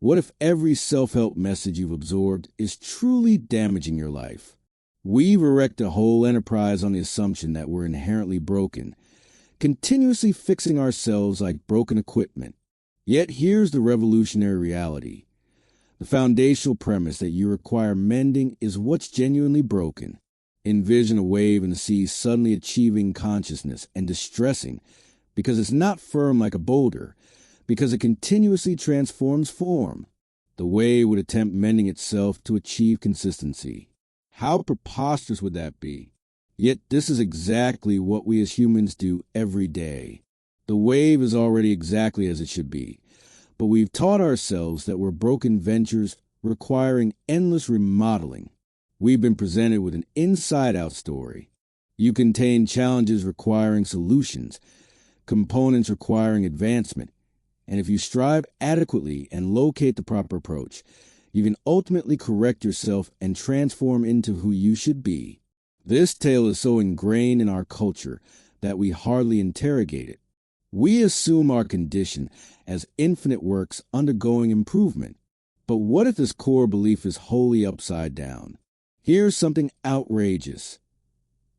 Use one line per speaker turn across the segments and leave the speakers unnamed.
What if every self-help message you've absorbed is truly damaging your life? We've erected a whole enterprise on the assumption that we're inherently broken, continuously fixing ourselves like broken equipment. Yet here's the revolutionary reality. The foundational premise that you require mending is what's genuinely broken. Envision a wave in the sea suddenly achieving consciousness and distressing because it's not firm like a boulder, because it continuously transforms form. The wave would attempt mending itself to achieve consistency. How preposterous would that be? Yet this is exactly what we as humans do every day. The wave is already exactly as it should be, but we've taught ourselves that we're broken ventures requiring endless remodeling. We've been presented with an inside-out story. You contain challenges requiring solutions, components requiring advancement, and if you strive adequately and locate the proper approach, you can ultimately correct yourself and transform into who you should be. This tale is so ingrained in our culture that we hardly interrogate it. We assume our condition as infinite works undergoing improvement. But what if this core belief is wholly upside down? Here's something outrageous.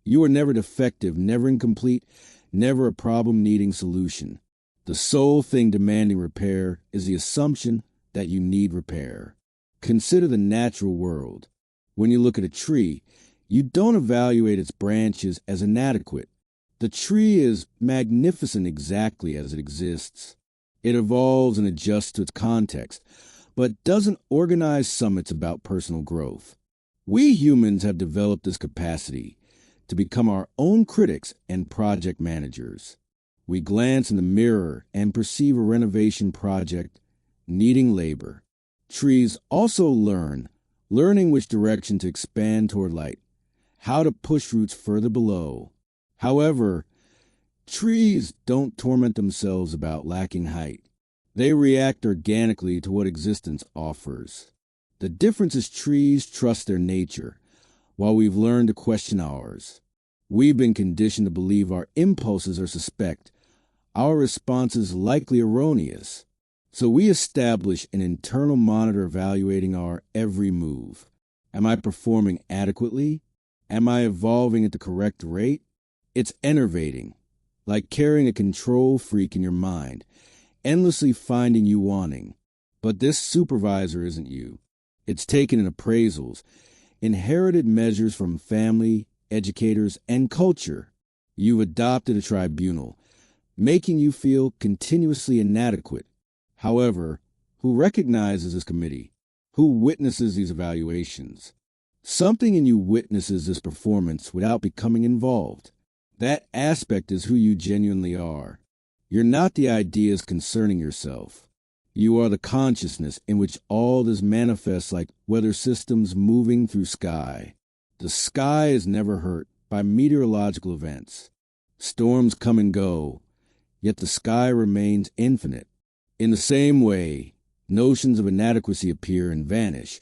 You are never defective, never incomplete, never a problem needing solution. The sole thing demanding repair is the assumption that you need repair. Consider the natural world. When you look at a tree, you don't evaluate its branches as inadequate. The tree is magnificent exactly as it exists. It evolves and adjusts to its context, but doesn't organize summits about personal growth. We humans have developed this capacity to become our own critics and project managers. We glance in the mirror and perceive a renovation project needing labor. Trees also learning which direction to expand toward light, how to push roots further below. However, trees don't torment themselves about lacking height. They react organically to what existence offers. The difference is trees trust their nature, while we've learned to question ours. We've been conditioned to believe our impulses are suspect, our responses likely erroneous. So we establish an internal monitor evaluating our every move. Am I performing adequately? Am I evolving at the correct rate? It's enervating, like carrying a control freak in your mind, endlessly finding you wanting. But this supervisor isn't you. It's taken in appraisals, inherited measures from family, educators, and culture. You've adopted a tribunal, making you feel continuously inadequate. However, who recognizes this committee? Who witnesses these evaluations? Something in you witnesses this performance without becoming involved. That aspect is who you genuinely are. You're not the ideas concerning yourself. You are the consciousness in which all this manifests like weather systems moving through sky. The sky is never hurt by meteorological events. Storms come and go, yet the sky remains infinite. In the same way, notions of inadequacy appear and vanish,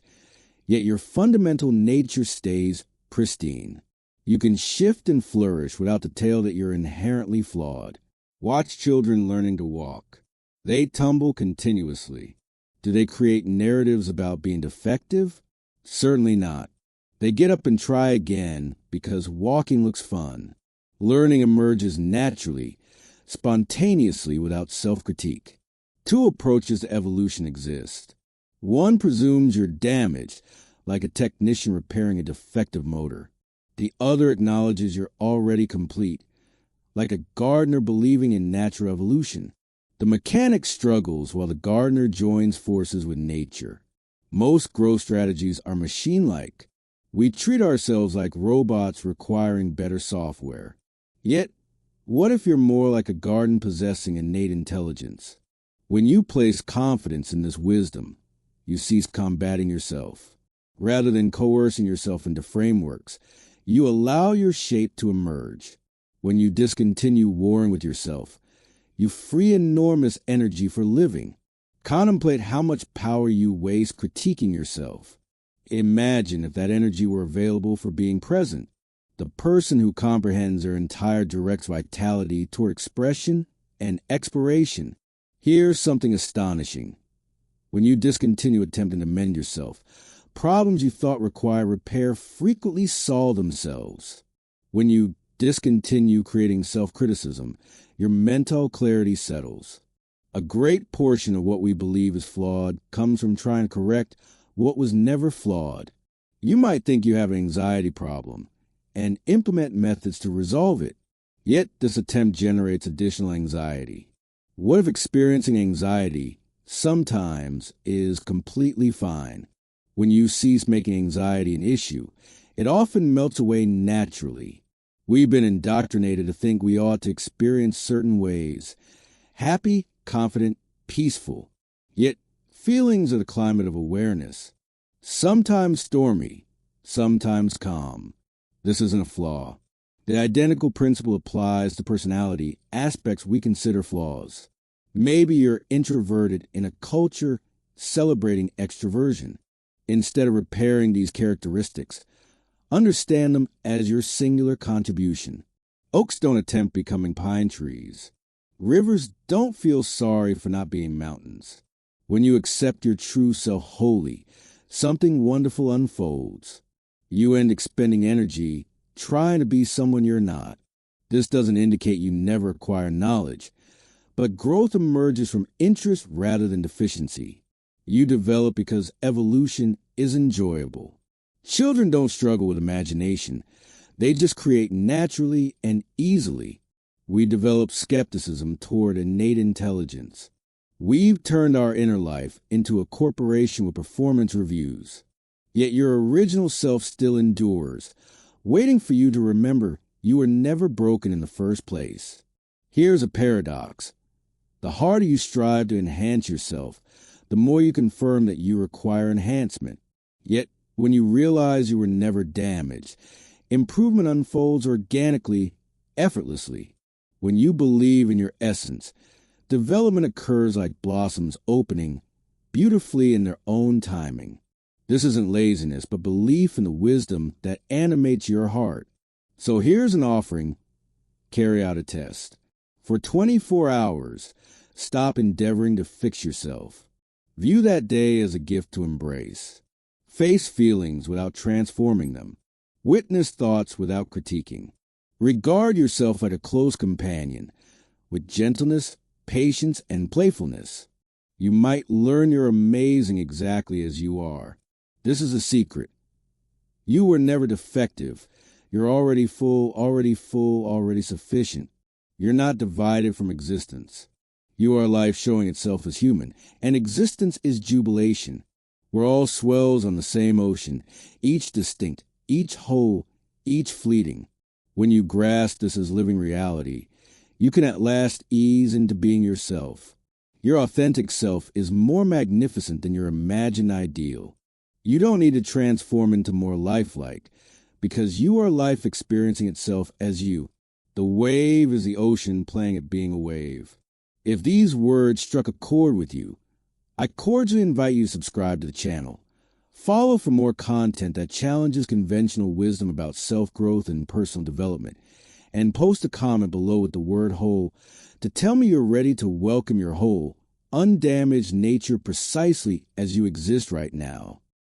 yet your fundamental nature stays pristine. You can shift and flourish without the tale that you're inherently flawed. Watch children learning to walk. They tumble continuously. Do they create narratives about being defective? Certainly not. They get up and try again because walking looks fun. Learning emerges naturally, spontaneously without self-critique. Two approaches to evolution exist. One presumes you're damaged, like a technician repairing a defective motor. The other acknowledges you're already complete, like a gardener believing in natural evolution. The mechanic struggles while the gardener joins forces with nature. Most growth strategies are machine-like. We treat ourselves like robots requiring better software. Yet, what if you're more like a garden possessing innate intelligence? When you place confidence in this wisdom, you cease combating yourself. Rather than coercing yourself into frameworks, you allow your shape to emerge. When you discontinue warring with yourself, you free enormous energy for living. Contemplate how much power you waste critiquing yourself. Imagine if that energy were available for being present. The person who comprehends their entire direct vitality toward expression and exploration. Here's something astonishing. When you discontinue attempting to mend yourself, problems you thought require repair frequently solve themselves. When you discontinue creating self-criticism, your mental clarity settles. A great portion of what we believe is flawed comes from trying to correct what was never flawed. You might think you have an anxiety problem and implement methods to resolve it, yet this attempt generates additional anxiety. What if experiencing anxiety sometimes is completely fine? When you cease making anxiety an issue, it often melts away naturally. We've been indoctrinated to think we ought to experience certain ways: happy, confident, peaceful. Yet feelings are the climate of awareness, sometimes stormy, sometimes calm. This isn't a flaw. The identical principle applies to personality aspects we consider flaws. Maybe you're introverted in a culture celebrating extroversion. Instead of repairing these characteristics, understand them as your singular contribution. Oaks don't attempt becoming pine trees. Rivers don't feel sorry for not being mountains. When you accept your true self wholly, something wonderful unfolds. You end expending energy trying to be someone you're not. This doesn't indicate you never acquire knowledge, but growth emerges from interest rather than deficiency. You develop because evolution is enjoyable. Children don't struggle with imagination. They just create naturally and easily. We develop skepticism toward innate intelligence. We've turned our inner life into a corporation with performance reviews. Yet your original self still endures, waiting for you to remember you were never broken in the first place. Here's a paradox. The harder you strive to enhance yourself, the more you confirm that you require enhancement. Yet, when you realize you were never damaged, improvement unfolds organically, effortlessly. When you believe in your essence, development occurs like blossoms opening beautifully in their own timing. This isn't laziness, but belief in the wisdom that animates your heart. So here's an offering. Carry out a test. For 24 hours, stop endeavoring to fix yourself. View that day as a gift to embrace. Face feelings without transforming them. Witness thoughts without critiquing. Regard yourself like a close companion, with gentleness, patience, and playfulness. You might learn you're amazing exactly as you are. This is a secret. You were never defective. You're already full, already sufficient. You're not divided from existence. You are life showing itself as human, and existence is jubilation. We're all swells on the same ocean, each distinct, each whole, each fleeting. When you grasp this as living reality, you can at last ease into being yourself. Your authentic self is more magnificent than your imagined ideal. You don't need to transform into more lifelike, because you are life experiencing itself as you. The wave is the ocean playing at being a wave. If these words struck a chord with you, I cordially invite you to subscribe to the channel. Follow for more content that challenges conventional wisdom about self-growth and personal development, and post a comment below with the word whole to tell me you're ready to welcome your whole, undamaged nature precisely as you exist right now.